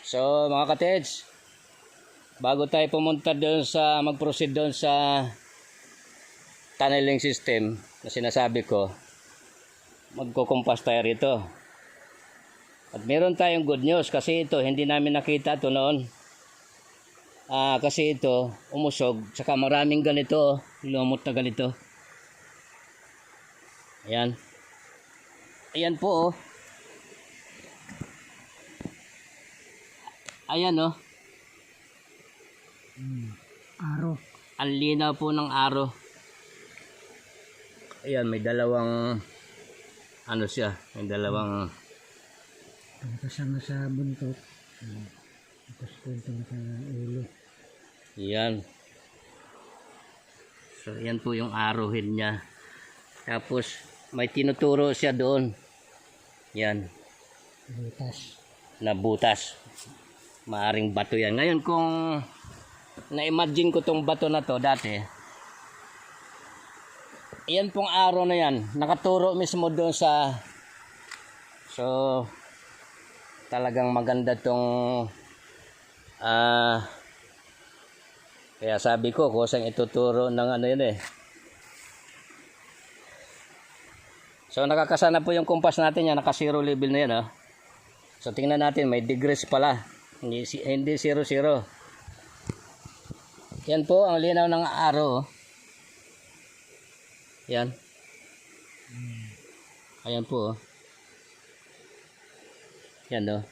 So mga kateds, bago tayo pumunta doon sa mag-proceed doon sa tunneling system na sinasabi ko, magkukumpas tayo rito. At meron tayong good news kasi ito hindi namin nakita ito noon. Kasi ito umusog, saka maraming ganito, lumot na ganito. Ayan. Ayan po oh. Ayan oh. Aro. Ang linaw po ng aro. Ayan, may dalawang ano siya, may dalawang Kasama sa buntot. Tapos punta na sa ulo. Ayan. So ayan po yung arrowhead niya. Tapos may tinuturo siya doon. Yan. Butas. Na butas. Maaring bato yan. Ngayon kung na-imagine ko tong bato na to dati, yan pong arrow na yan, nakaturo mismo doon sa, so talagang maganda tong kaya sabi ko kusang ituturo ng ano yun eh. So nakakasana po yung kumpas natin yan, naka 0 level na yan oh. So tingnan natin, may degrees pala. Hindi 0-0. Yan po ang linaw ng arrow. Yan. Ayan po. Yan o.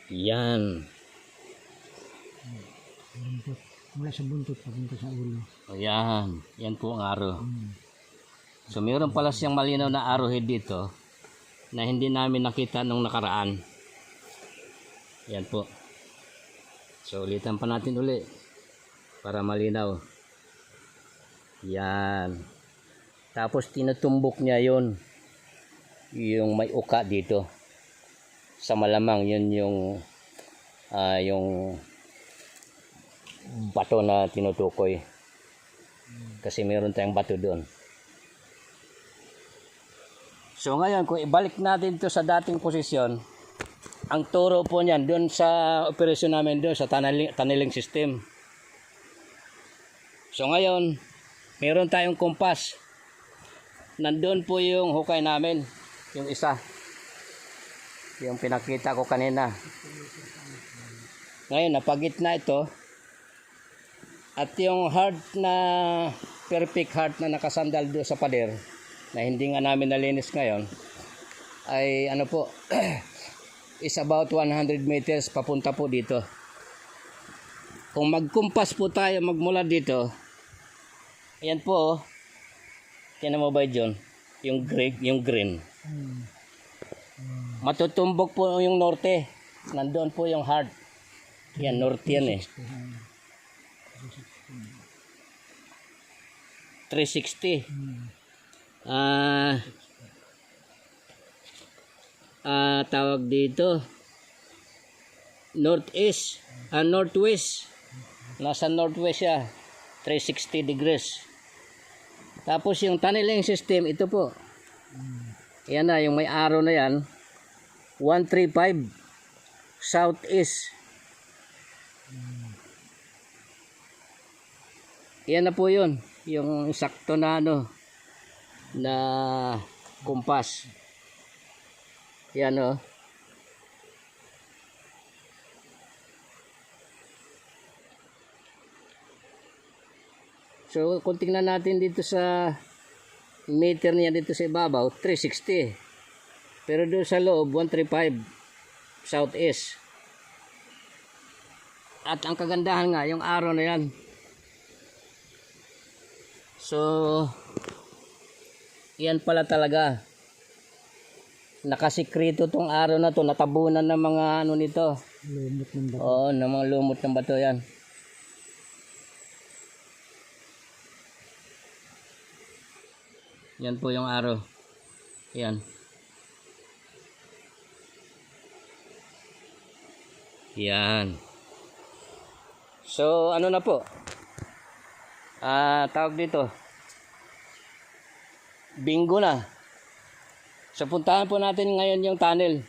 Yan. Buntot. Mula sa buntot papunta sa ulo. Ayan. Yan po ang arrow. So mayroon pala siyang malinaw na arrowhead dito na hindi namin nakita nung nakaraan. Yan po. So ulitan pa natin uli para malinaw. Yan. Tapos tinutumbok niya yon, yung may uka dito. Sa malamang yun yung bato na tinutukoy. Kasi meron tayong bato doon. So ngayon kung ibalik natin to sa dating posisyon, ang turo po niyan doon sa operasyon namin doon sa tunneling system. So ngayon, meron tayong kompas. Nandoon po yung hukay namin, yung isa. Yung pinakita ko kanina. Ngayon, napagitna ito. At yung hard na, perfect hard na nakasandal doon sa pader, na hindi nga namin nalinis ngayon, ay ano po, is about 100 meters papunta po dito. Kung magkumpas po tayo magmula dito, ayan po, tinan mo ba yun? Yung green. Matutumbok po yung norte. Nandoon po yung hard. Yan, norte yan eh. 360. Tawag dito northeast, northwest. Nasa northwest siya, 360 degrees. Tapos yung tunneling system, ito po. Yan na, yung may arrow na yan, 135 southeast. Yan na po yun, yung sakto na ano na kumpas. Yan o. So kung tingnan natin dito sa meter niya dito sa ibabaw, 360. Pero doon sa loob, 135 southeast. At ang kagandahan nga, yung arrow na yan. So yan pala talaga, nakasikreto tong araw na to, natabunan ng mga ano nito, Lumot ng bato. oo, ng mga lumot ng bato yan. Yan po yung araw. Yan. Yan. So ano na po, tawag dito, bingo na. So puntahan po natin ngayon yung tunnel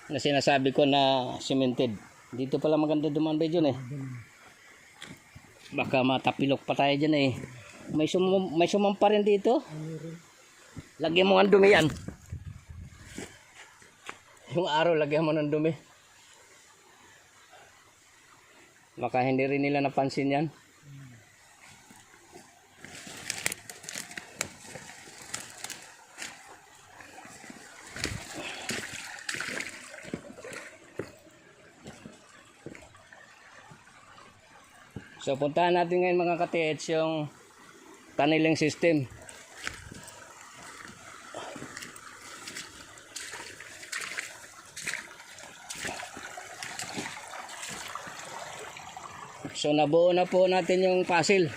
na sinasabi ko na cemented. Dito pala maganda dumaan ba dyan eh. Baka matapilok pa tayo dyan eh. May sumampa rin dito. Lagyan mo ng dumi yan. Yung araw lagyan mo ng dumi. Baka hindi rin nila napansin yan. So puntahan natin ngayon mga ka-TH yung tunneling system. So nabuo na po natin yung puzzle.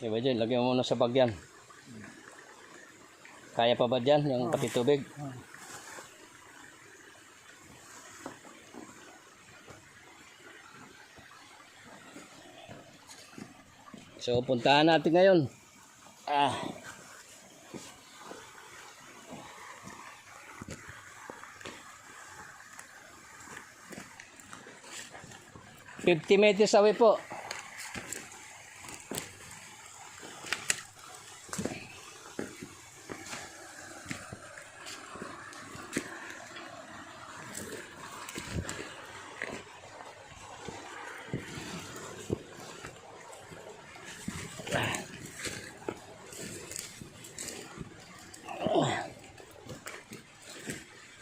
Diba dyan, lagyan mo muna sa bag yan. Kaya pa ba dyan, yung pati tubig? So, puntahan natin ngayon. Ah. $50 meters away po.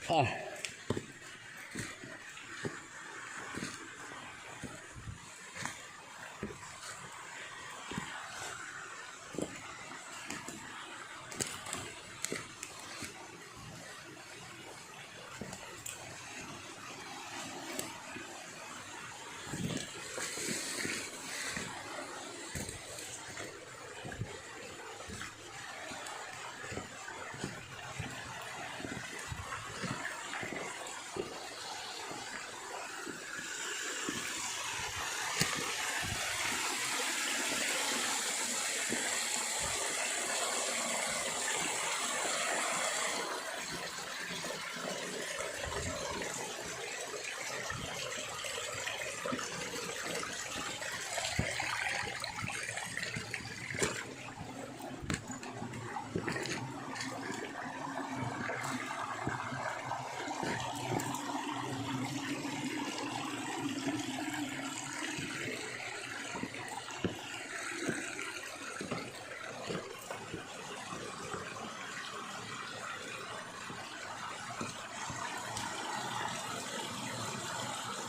Ah.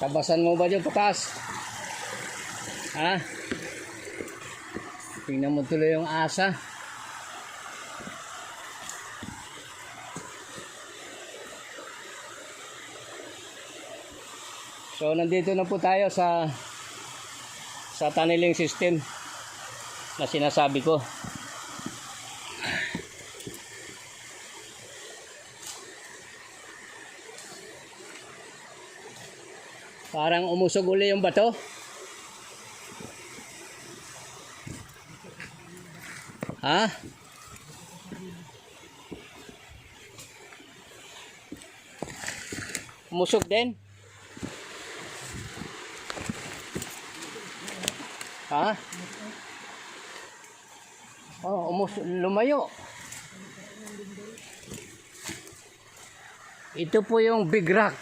Tabasan mo ba dyan pataas? Ha? Tingnan mo tuloy yung asa. So nandito na po tayo sa tunneling system na sinasabi ko. Parang umusog uli yung bato. Ha? Umusog din? Ha? Oh, lumayo. Ito po yung big rock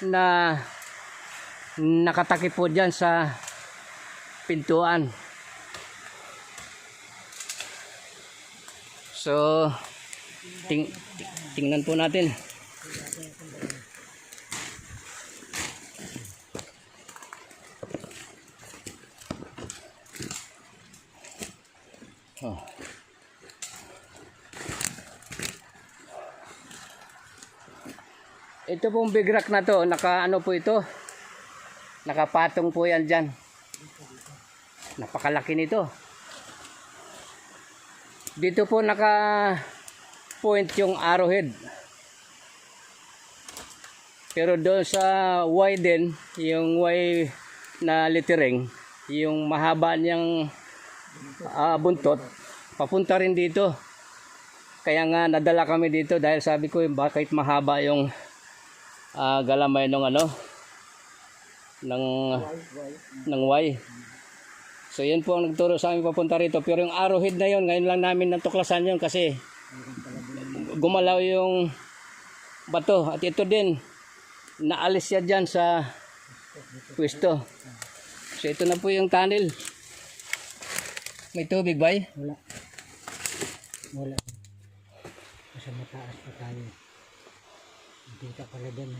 na nakatakip po dyan sa pintuan. So tingnan po natin. Oh. Ito pong big rock na to, naka-ano po ito, nakapatong po yan dyan. Napakalaki nito. Dito po naka-point yung arrowhead. Pero doon sa Y din, yung Y na lettering, yung mahaba niyang buntot, papunta rin dito. Kaya nga nadala kami dito dahil sabi ko bakit mahaba yung galamay ng ng Y. So yan po ang nagturo sa amin papunta rito. Pero yung arrowhead na yon, ngayon lang namin natuklasan yon kasi gumalaw yung bato. At ito din, naalis siya dyan sa pwesto. So ito na po yung tunnel. May tubig ba? Wala. Wala. Kasi mataas pa tayo. Hindi ka pala dyan.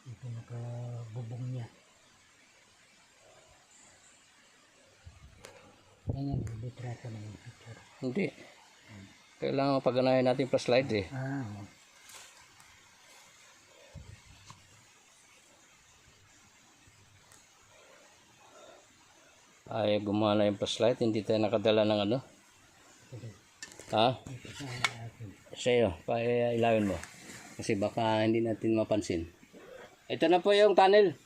Ito nakabubong niya. Yan, litrato na yung picture. Hindi. Kailangan paganahin natin flashlight eh. Ay, gumana yung flashlight. Hindi tayo nakadala ng Ha? Sa'yo, pailawin mo. Kasi baka hindi natin mapansin. Ito na po yung tunnel.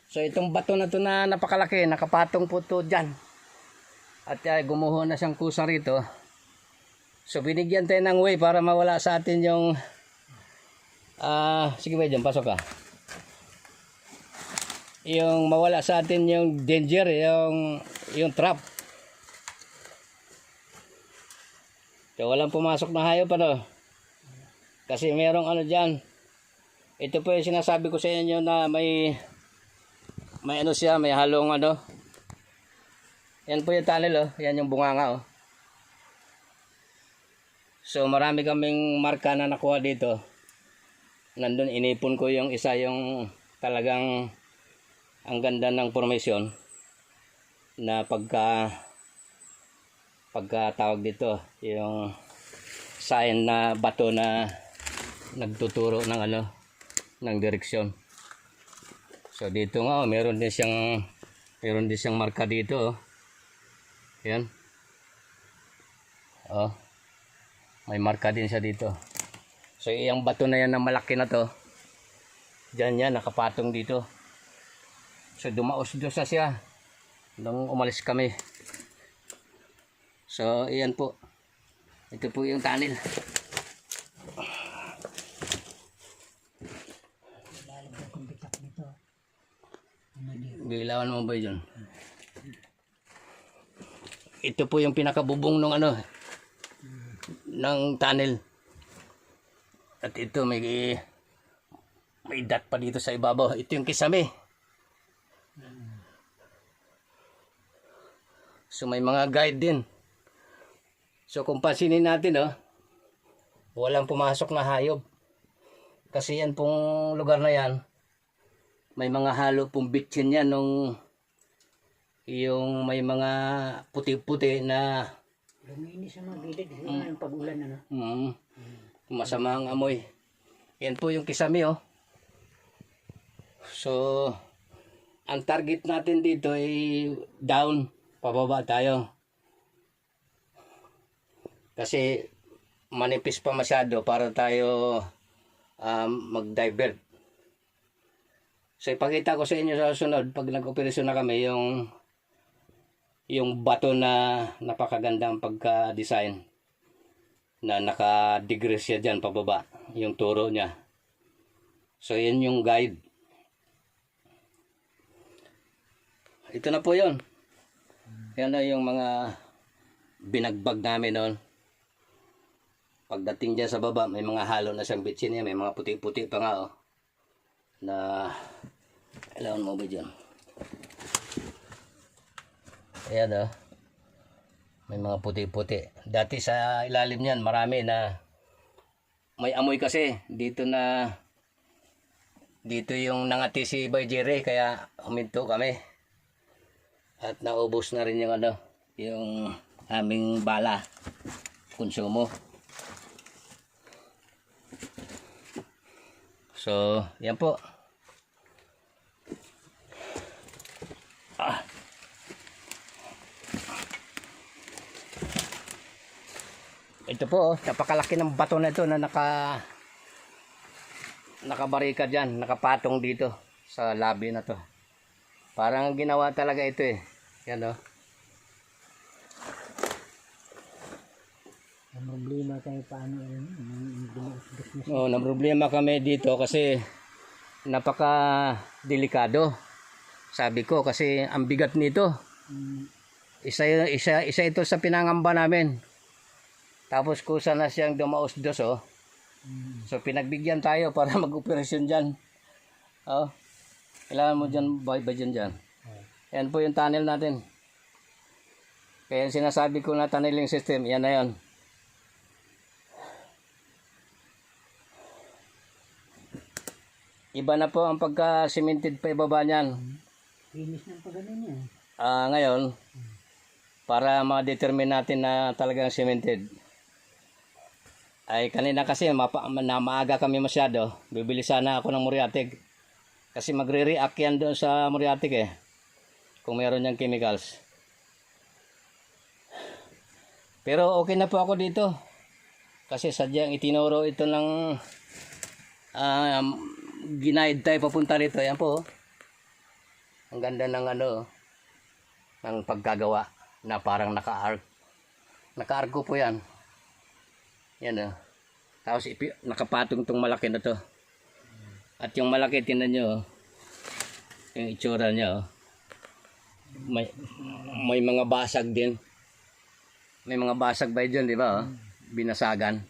So itong bato na to na napakalaki, nakapatong po to dyan. At gumuho na siyang kusa rito. So binigyan tayo ng way para mawala sa atin yung sige ba dyan, pasok ka. Yung mawala sa atin yung danger, yung trap. So walang pumasok na hayop kasi merong dyan. Ito po yung sinasabi ko sa inyo na may siya, may halong Yan po yung tunnel yan yung bunganga So marami kaming marka na nakuha dito. Nandun inipon ko yung isa, yung talagang ang ganda ng formation na pagkatawag dito, yung sign na bato na nagtuturo ng ng direksyon. So dito nga meron din siyang marka dito Yan. May marka din siya dito. So yung bato na yan na malaki na to, diyan yan nakapatong dito. So dumaos doon siya nung umalis kami. So iyan po. Ito po yung tunnel. Bilawan mo ba yun? Ito po yung pinakabubong ng ng tunnel. At ito may dot pa dito sa ibabaw. Ito yung kisame. So may mga guide din. So kung pansinin natin walang pumasok na hayop. Kasi yan pong lugar na yan, may mga halo pong bitchin yan yung may mga puti-puti na luminis sa mga gilid. Yung pag-ulan masama ang amoy. Yan po yung kisame So ang target natin dito ay down, pababa tayo. Kasi manipis pa masyado para tayo mag-divert. So ipakita ko sa inyo sa sunod pag nag-operasyon na kami yung bato na napakaganda ang pagka-design na naka-degree siya dyan pababa, yung turo niya. So yan yung guide. Ito na po yun. Yan na yung mga binagbag namin noon. Pagdating dyan sa baba, may mga halo na siyang bitsin niya. May mga puti-puti pa nga na kailangan mo ba dyan? Ayan may mga puti-puti. Dati sa ilalim niyan marami na may amoy kasi. Dito yung nangati si Bay Jerry kaya huminto kami. At naubos na rin yung aming bala konsumo. So, yan po. Ito po, napakalaki ng bato na ito na nakabarika dyan, nakapatong dito sa labi na to. Parang ginawa talaga ito eh. Yan o. Ang problema kayo paano yun, ang binuusbos mo. Oh, na problema kami dito kasi napaka delikado. Sabi ko kasi ang bigat nito. Isa ito sa pinangamba namin. Tapos kusa na siyang dumaos-dos oh. So pinagbigyan tayo para mag-operasyon diyan. Oh. Kailangan mo diyan ba dyan. Yan po yung tunnel natin. Kaya sinasabi ko na tunneling system, yan na yan. Iba na po ang pagka-cemented pa ibaba niyan. Finish ng pagano niya. Ngayon, para ma-determine natin na talagang cemented, ay kanina kasi maaga kami masyado, bibili sana ako ng muriatic. Kasi magre-react yan doon sa muriatic eh, kung meron niyang chemicals. Pero okay na po ako dito. Kasi sadyang itinuro ito ng ginaid tayo papunta rito. Yan po. Ang ganda ng ng pagkagawa na parang naka-arc. Naka-arco po yan. Yan o. Tapos nakapatong tong malaki na to. At yung malaki, tinan nyo. Yung itsura niya. May mga basag din. May mga basag ba dyan, di ba? Binasagan.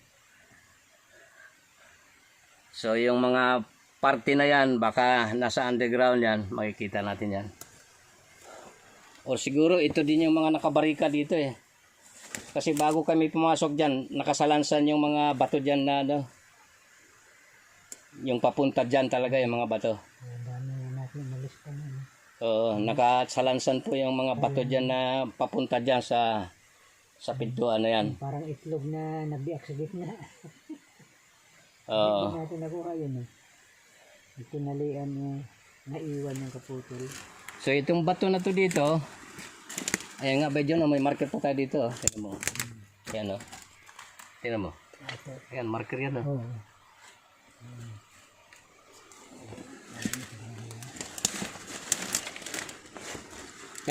So yung mga parte na yan, baka nasa underground yan, makikita natin yan. O siguro ito din yung mga nakabarika dito eh. Kasi bago kami pumasok dyan, nakasalansan yung mga bato dyan na yung papunta dyan talaga yung mga bato. Ang dami na natin malis pa na. Oo, nakasalansan po yung mga bato dyan na papunta dyan sa pintuan na yan. Parang itlog na nabiyak sa gitna. Oo. Hindi natin nakuha yun eh. Tinalian niya, naiwan yung kaputol. So itong bato na to dito, ayan nga ba dyan, may marker pa tayo dito. Tignan mo. Ayan o. Tignan mo. Ayan, marker yan o. Oo.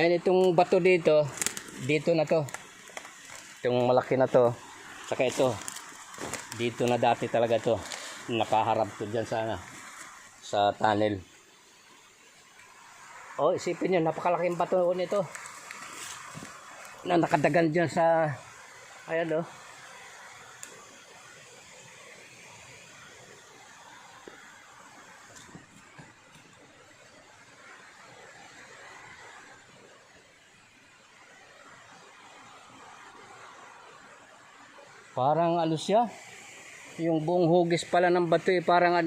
Ngayon itong bato dito, dito na to. Itong malaki na to, saka ito. Dito na dati talaga to. Nakaharap to dyan sa tunnel. Oh, isipin nyo, napakalaking bato nito. Na nakadagan dyan sa, ayan oh. Parang siya. Yung buong hugis pala ng bato eh, parang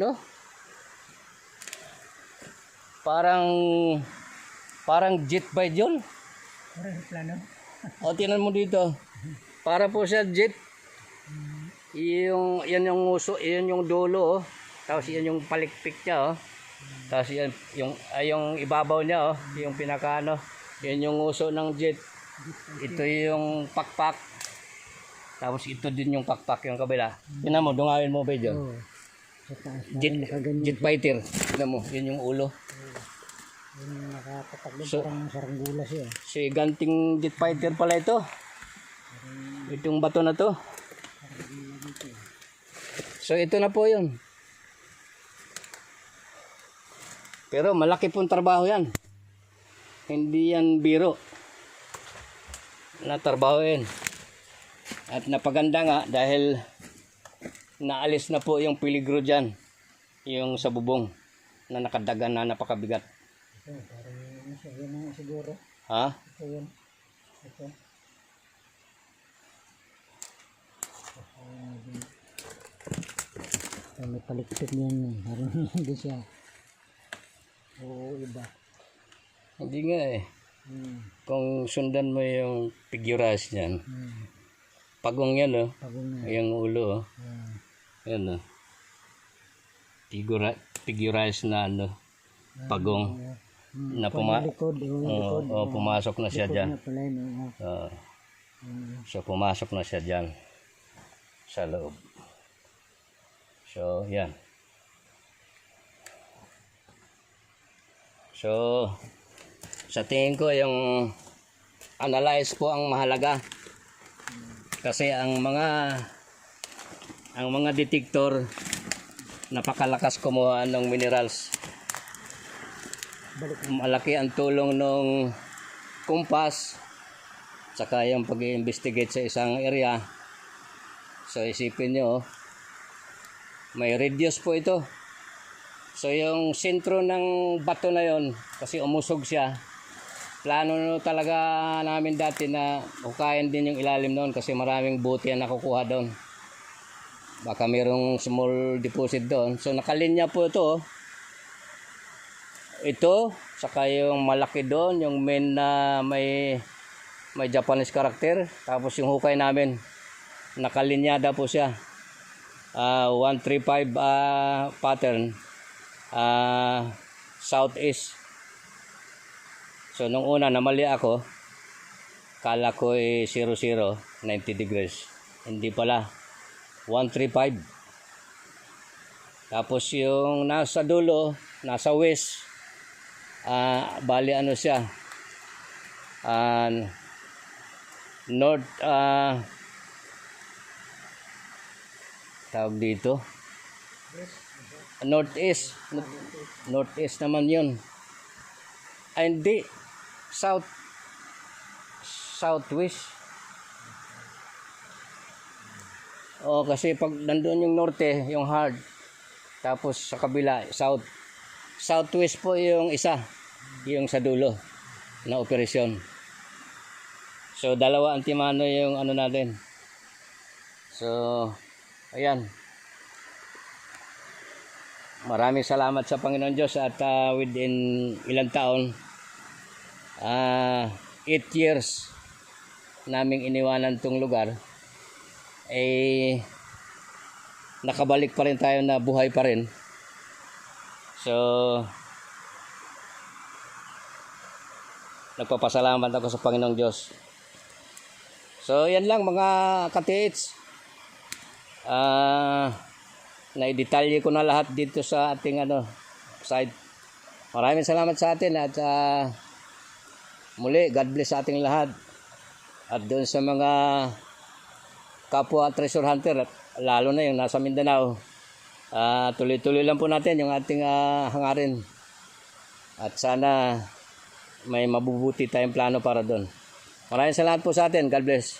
parang jet by John. Parang plano. O tingnan mo dito. Para po siya jet. Yan yung uso, yan yung dulo oh. Tapos yan yung palikpik niya oh. Tapos yan yung ibabaw niya oh, yung pinaka yan yung uso ng jet. Ito yung pakpak. Tapos ito din yung pakpak yung kabila. Tingnan mo, dungawin mo ba John? Oo. Sa taas na Jet fighter. Tingnan mo, yun yung ulo. yung nakapatagod parang saranggola siya. Si ganting jet fighter pala ito. Itong bato na to. So ito na po yun. Pero malaki pong trabaho yan. Hindi yan biro. Natrabahoin. At napaganda nga dahil naalis na po yung peligro dyan. Yung sa bubong na nakadagan na napakabigat. Ito, parang siya. Yan na siguro. Ha? Ito yun. Ito. May palikpik niyan. Parang hindi siya. Oo, iba. Hindi nga eh. Kung sundan mo yung figurize niyan. Pagong yan oh. Pagong na. Yung ulo oh. Yan oh. Figurize na pagong. Na likod. pumasok na siya dyan. Na pala yun. So pumasok na siya dyan. sa loob. So, yan. So, sa tingin ko yung analyze po ang mahalaga. Kasi ang mga detector napakalakas kumuha ng minerals. Malaki ang tulong ng kumpas saka yung pag-i-investigate sa isang area. So isipin nyo, may radius po ito. So yung sentro ng bato na yon, kasi umusog siya, plano no talaga namin dati na hukayin din yung ilalim noon kasi maraming buti ang nakukuha doon. Baka mayroong small deposit doon. So nakalinya po ito. Ito, saka yung malaki doon, yung main na may Japanese character. Tapos yung hukay namin, nakalinyada po siya. 135 pattern. Southeast. So nung una namali ako, kala ko 00, 90 degrees. Hindi pala, 135. Tapos yung nasa dulo, nasa west, bali ano siya, north, tawag dito, northeast naman yun. Ay hindi, southwest. O kasi pag nandun yung norte, yung hard, tapos sa kabila southwest po yung isa, yung sa dulo na operasyon. So dalawa antimano yung ano natin. So ayan, maraming salamat sa Panginoon Diyos at within ilang taon, 8 years naming iniwanan tong lugar, nakabalik pa rin tayo na buhay pa rin. So nagpapasalamat ako sa Panginoong Diyos. So yan lang mga ka-TH. Naidetalye ko na lahat dito sa ating site. Maraming salamat sa atin at muli God bless sa ating lahat. At doon sa mga kapwa treasure hunter, lalo na yung nasa Mindanao, tuloy-tuloy lang po natin yung ating hangarin. At sana may mabubuti tayong plano para doon. Maraming salamat po sa atin. God bless.